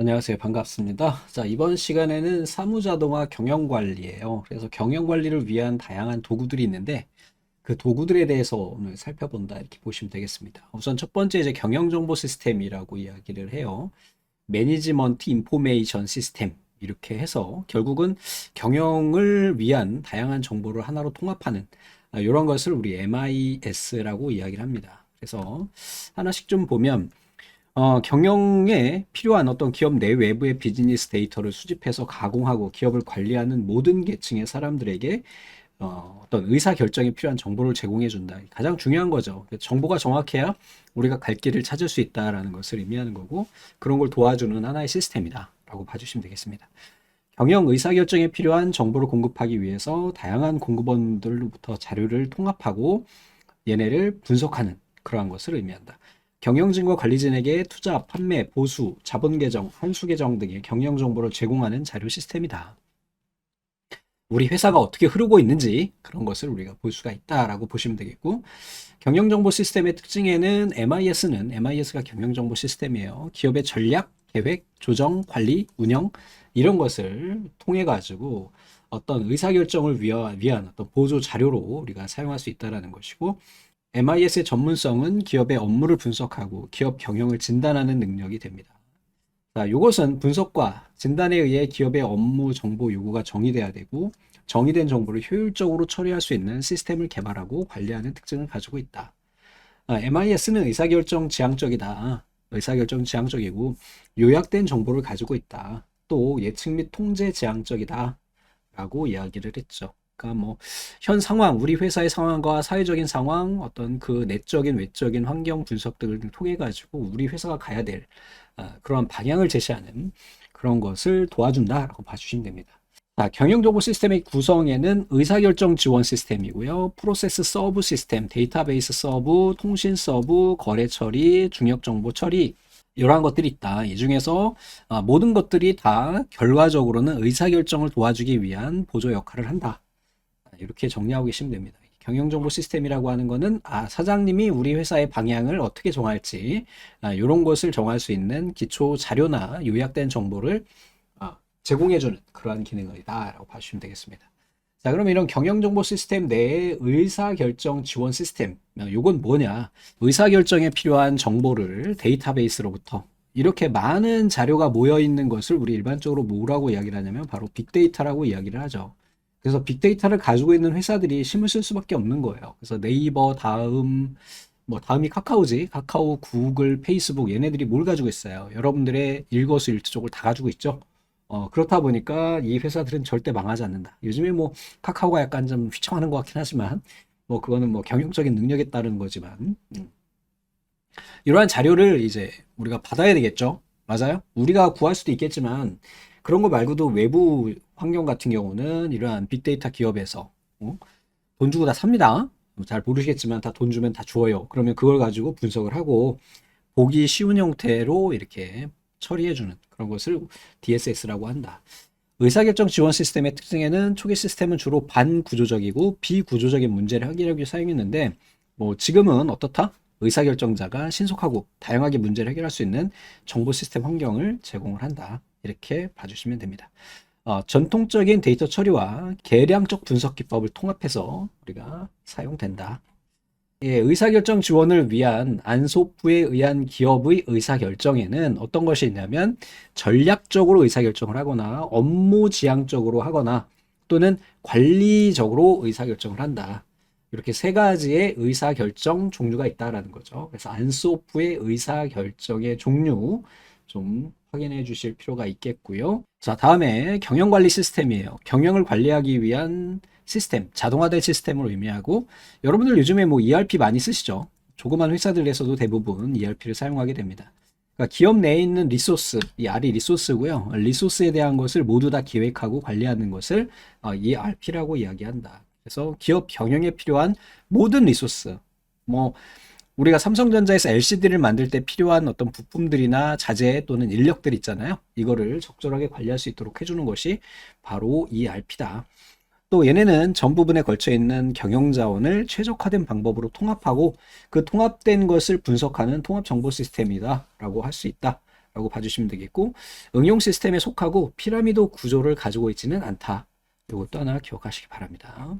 안녕하세요. 반갑습니다. 자, 이번 시간에는 사무자동화 경영관리예요. 그래서 경영관리를 위한 다양한 도구들이 있는데 그 도구들에 대해서 오늘 살펴본다 이렇게 보시면 되겠습니다. 우선 첫 번째 이제 경영정보 시스템이라고 이야기를 해요. 매니지먼트 인포메이션 시스템 이렇게 해서 결국은 경영을 위한 다양한 정보를 하나로 통합하는 이런 것을 우리 MIS라고 이야기를 합니다. 그래서 하나씩 좀 보면 경영에 필요한 어떤 기업 내 외부의 비즈니스 데이터를 수집해서 가공하고 기업을 관리하는 모든 계층의 사람들에게 어떤 의사 결정에 필요한 정보를 제공해 준다. 가장 중요한 거죠. 정보가 정확해야 우리가 갈 길을 찾을 수 있다라는 것을 의미하는 거고 그런 걸 도와주는 하나의 시스템이다라고 봐주시면 되겠습니다. 경영 의사 결정에 필요한 정보를 공급하기 위해서 다양한 공급원들로부터 자료를 통합하고 얘네를 분석하는 그러한 것을 의미한다. 경영진과 관리진에게 투자, 판매, 보수, 자본 계정, 환수 계정 등의 경영 정보를 제공하는 자료 시스템이다. 우리 회사가 어떻게 흐르고 있는지 그런 것을 우리가 볼 수가 있다라고 보시면 되겠고, 경영정보 시스템의 특징에는 MIS가 경영정보 시스템이에요. 기업의 전략, 계획, 조정, 관리, 운영 이런 것을 통해 가지고 어떤 의사결정을 위한 어떤 보조 자료로 우리가 사용할 수 있다라는 것이고, MIS의 전문성은 기업의 업무를 분석하고 기업 경영을 진단하는 능력이 됩니다. 자, 이것은 분석과 진단에 의해 기업의 업무 정보 요구가 정의돼야 되고 정의된 정보를 효율적으로 처리할 수 있는 시스템을 개발하고 관리하는 특징을 가지고 있다. MIS는 의사결정 지향적이다. 의사결정 지향적이고 요약된 정보를 가지고 있다. 또 예측 및 통제 지향적이다. 라고 이야기를 했죠. 그러니까 뭐 현 상황, 우리 회사의 상황과 사회적인 상황, 어떤 그 내적인 외적인 환경 분석 등을 통해 가지고 우리 회사가 가야 될 그런 방향을 제시하는 그런 것을 도와준다라고 봐주시면 됩니다. 자, 경영정보 시스템의 구성에는 의사결정 지원 시스템이고요. 프로세스 서브 시스템, 데이터베이스 서브, 통신 서브, 거래 처리, 중역 정보 처리 이러한 것들이 있다. 이 중에서 모든 것들이 다 결과적으로는 의사결정을 도와주기 위한 보조 역할을 한다. 이렇게 정리하고 계시면 됩니다. 경영정보 시스템이라고 하는 거는 사장님이 우리 회사의 방향을 어떻게 정할지 이런 것을 정할 수 있는 기초 자료나 요약된 정보를 제공해주는 그러한 기능이다라고 봐주시면 되겠습니다. 자, 그럼 이런 경영정보 시스템 내의 의사결정 지원 시스템, 이건 뭐냐? 의사결정에 필요한 정보를 데이터베이스로부터 이렇게 많은 자료가 모여 있는 것을 우리 일반적으로 뭐라고 이야기를 하냐면 바로 빅데이터라고 이야기를 하죠. 그래서 빅데이터를 가지고 있는 회사들이 힘을 쓸 수밖에 없는 거예요. 그래서 네이버, 다음, 뭐 다음이 카카오지, 카카오, 구글, 페이스북 얘네들이 뭘 가지고 있어요? 여러분들의 일거수일투족을 다 가지고 있죠. 그렇다 보니까 이 회사들은 절대 망하지 않는다. 요즘에 뭐 카카오가 약간 좀 휘청하는 것 같긴 하지만 뭐 그거는 뭐 경영적인 능력에 따른 거지만 이러한 자료를 이제 우리가 받아야 되겠죠. 맞아요? 우리가 구할 수도 있겠지만 그런 거 말고도 외부 환경 같은 경우는 이러한 빅데이터 기업에서 돈 주고 다 삽니다. 잘 모르시겠지만 다 돈 주면 다 줘요. 그러면 그걸 가지고 분석을 하고 보기 쉬운 형태로 이렇게 처리해주는 그런 것을 DSS라고 한다. 의사결정 지원 시스템의 특징에는 초기 시스템은 주로 반구조적이고 비구조적인 문제를 해결하기 위해 사용했는데 뭐 지금은 어떻다? 의사결정자가 신속하고 다양하게 문제를 해결할 수 있는 정보 시스템 환경을 제공을 한다. 이렇게 봐주시면 됩니다. 전통적인 데이터 처리와 계량적 분석 기법을 통합해서 우리가 사용된다. 예, 의사결정 지원을 위한 안소프에 의한 기업의 의사결정에는 어떤 것이 있냐면 전략적으로 의사결정을 하거나 업무 지향적으로 하거나 또는 관리적으로 의사결정을 한다. 이렇게 세 가지의 의사결정 종류가 있다라는 거죠. 그래서 안소프의 의사결정의 종류 좀 확인해 주실 필요가 있겠고요. 자, 다음에 경영관리 시스템이에요. 경영을 관리하기 위한 시스템, 자동화된 시스템을 의미하고 여러분들 요즘에 뭐 ERP 많이 쓰시죠? 조그만 회사들에서도 대부분 ERP를 사용하게 됩니다. 그러니까 기업 내에 있는 리소스, 이 R이 리소스고요. 리소스에 대한 것을 모두 다 기획하고 관리하는 것을 ERP라고 이야기한다. 그래서 기업 경영에 필요한 모든 리소스, 뭐 우리가 삼성전자에서 LCD를 만들 때 필요한 어떤 부품들이나 자재 또는 인력들 있잖아요. 이거를 적절하게 관리할 수 있도록 해주는 것이 바로 ERP다. 또 얘네는 전 부분에 걸쳐 있는 경영 자원을 최적화된 방법으로 통합하고 그 통합된 것을 분석하는 통합 정보 시스템이다라고 할 수 있다. 라고 봐주시면 되겠고, 응용 시스템에 속하고 피라미드 구조를 가지고 있지는 않다. 이것도 하나 기억하시기 바랍니다.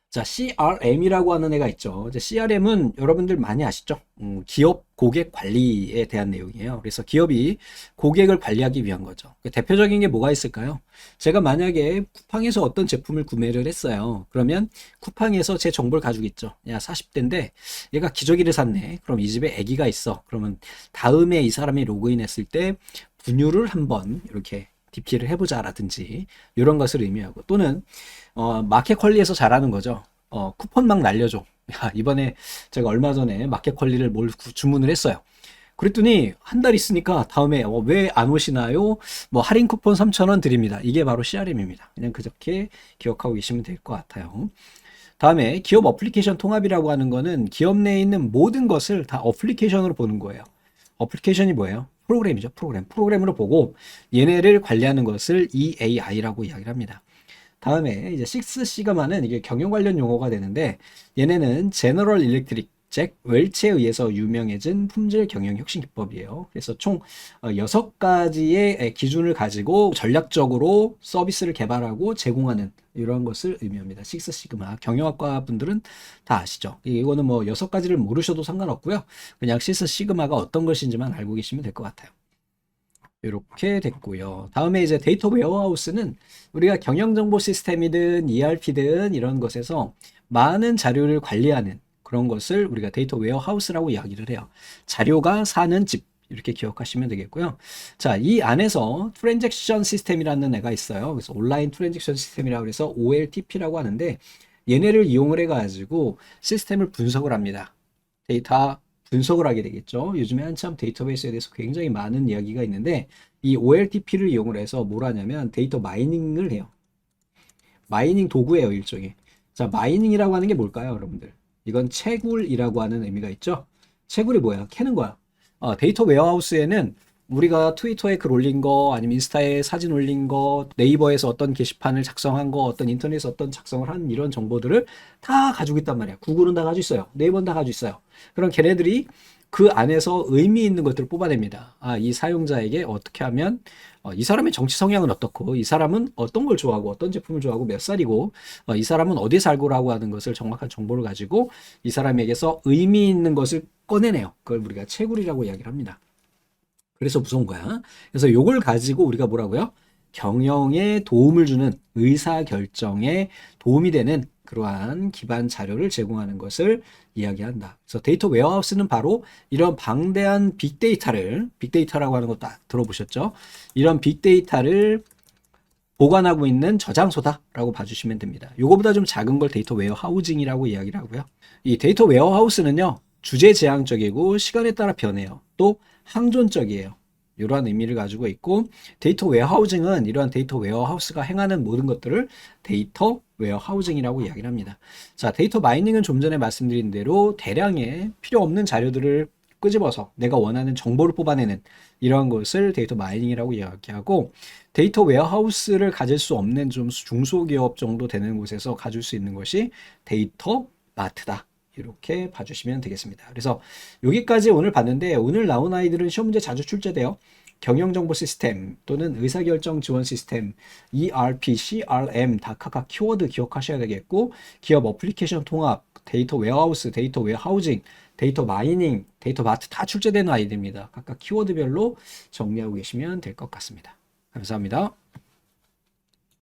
자, CRM이라고 하는 애가 있죠. 이제 CRM은 여러분들 많이 아시죠? 기업 고객 관리에 대한 내용이에요. 그래서 기업이 고객을 관리하기 위한 거죠. 대표적인 게 뭐가 있을까요? 제가 만약에 쿠팡에서 어떤 제품을 구매를 했어요. 그러면 쿠팡에서 제 정보를 가지고 있죠. 야, 40대인데 얘가 기저귀를 샀네. 그럼 이 집에 아기가 있어. 그러면 다음에 이 사람이 로그인했을 때 분유를 한번 이렇게 DP를 해보자라든지 이런 것을 의미하고, 또는 마켓 컬리에서 잘하는 거죠. 쿠폰 막 날려줘. 야, 이번에 제가 얼마 전에 마켓 컬리를 주문을 했어요. 그랬더니 한 달 있으니까 다음에 왜 안 오시나요? 뭐 할인 쿠폰 3,000원 드립니다. 이게 바로 CRM입니다. 그냥 그렇게 기억하고 계시면 될 것 같아요. 다음에 기업 어플리케이션 통합이라고 하는 거는 기업 내에 있는 모든 것을 다 어플리케이션으로 보는 거예요. 어플리케이션이 뭐예요? 프로그램이죠. 프로그램으로 보고 얘네를 관리하는 것을 EAI라고 이야기를 합니다. 다음에 이제 6시그마는 이게 경영 관련 용어가 되는데, 얘네는 제너럴 일렉트릭 잭 웰치에 의해서 유명해진 품질 경영 혁신 기법이에요. 그래서 총 6가지의 기준을 가지고 전략적으로 서비스를 개발하고 제공하는 이런 것을 의미합니다. 6시그마 경영학과 분들은 다 아시죠? 이거는 뭐 6가지를 모르셔도 상관없고요. 그냥 6시그마가 어떤 것인지만 알고 계시면 될 것 같아요. 이렇게 됐고요. 다음에 이제 데이터 웨어하우스는 우리가 경영정보 시스템이든 ERP든 이런 것에서 많은 자료를 관리하는 그런 것을 우리가 데이터 웨어하우스라고 이야기를 해요. 자료가 사는 집, 이렇게 기억하시면 되겠고요. 자, 이 안에서 트랜잭션 시스템이라는 애가 있어요. 그래서 온라인 트랜잭션 시스템이라고 해서 OLTP라고 하는데, 얘네를 이용을 해가지고 시스템을 분석을 합니다. 데이터 분석을 하게 되겠죠. 요즘에 한참 데이터베이스에 대해서 굉장히 많은 이야기가 있는데, 이 OLTP를 이용을 해서 뭘 하냐면 데이터 마이닝을 해요. 마이닝 도구예요, 일종의. 자, 마이닝이라고 하는 게 뭘까요, 여러분들? 이건 채굴이라고 하는 의미가 있죠. 채굴이 뭐야? 캐는 거야. 데이터 웨어하우스에는 우리가 트위터에 글 올린 거, 아니면 인스타에 사진 올린 거, 네이버에서 어떤 게시판을 작성한 거, 어떤 인터넷에서 어떤 작성을 한 이런 정보들을 다 가지고 있단 말이야. 구글은 다 가지고 있어요. 네이버는 다 가지고 있어요. 그럼 걔네들이 그 안에서 의미 있는 것들을 뽑아냅니다. 이 사용자에게 어떻게 하면, 이 사람의 정치 성향은 어떻고, 이 사람은 어떤 걸 좋아하고, 어떤 제품을 좋아하고, 몇 살이고, 이 사람은 어디에 살고라고 하는 것을 정확한 정보를 가지고 이 사람에게서 의미 있는 것을 꺼내내요. 그걸 우리가 채굴이라고 이야기를 합니다. 그래서 무서운 거야. 그래서 요걸 가지고 우리가 뭐라고요? 경영에 도움을 주는, 의사 결정에 도움이 되는 그러한 기반 자료를 제공하는 것을 이야기한다. 그래서 데이터 웨어하우스는 바로 이런 방대한 빅데이터라고 하는 것도 들어보셨죠? 이런 빅데이터를 보관하고 있는 저장소다라고 봐주시면 됩니다. 요거보다 좀 작은 걸 데이터 웨어하우징이라고 이야기를 하고요. 이 데이터 웨어하우스는요, 주제 제한적이고 시간에 따라 변해요. 또 항존적이에요. 이러한 의미를 가지고 있고, 데이터 웨어하우징은 이러한 데이터 웨어하우스가 행하는 모든 것들을 데이터 웨어하우징이라고 이야기를 합니다. 자, 데이터 마이닝은 좀 전에 말씀드린 대로 대량의 필요 없는 자료들을 끄집어서 내가 원하는 정보를 뽑아내는 이러한 것을 데이터 마이닝이라고 이야기하고, 데이터 웨어하우스를 가질 수 없는 좀 중소기업 정도 되는 곳에서 가질 수 있는 것이 데이터 마트다. 이렇게 봐주시면 되겠습니다. 그래서 여기까지 오늘 봤는데, 오늘 나온 아이들은 시험 문제 자주 출제돼요. 경영정보 시스템 또는 의사결정 지원 시스템, ERP, CRM 다 각각 키워드 기억하셔야 되겠고, 기업 어플리케이션 통합, 데이터 웨어하우스, 데이터 웨어하우징, 데이터 마이닝, 데이터 마트 다 출제되는 아이들입니다. 각각 키워드별로 정리하고 계시면 될 것 같습니다. 감사합니다.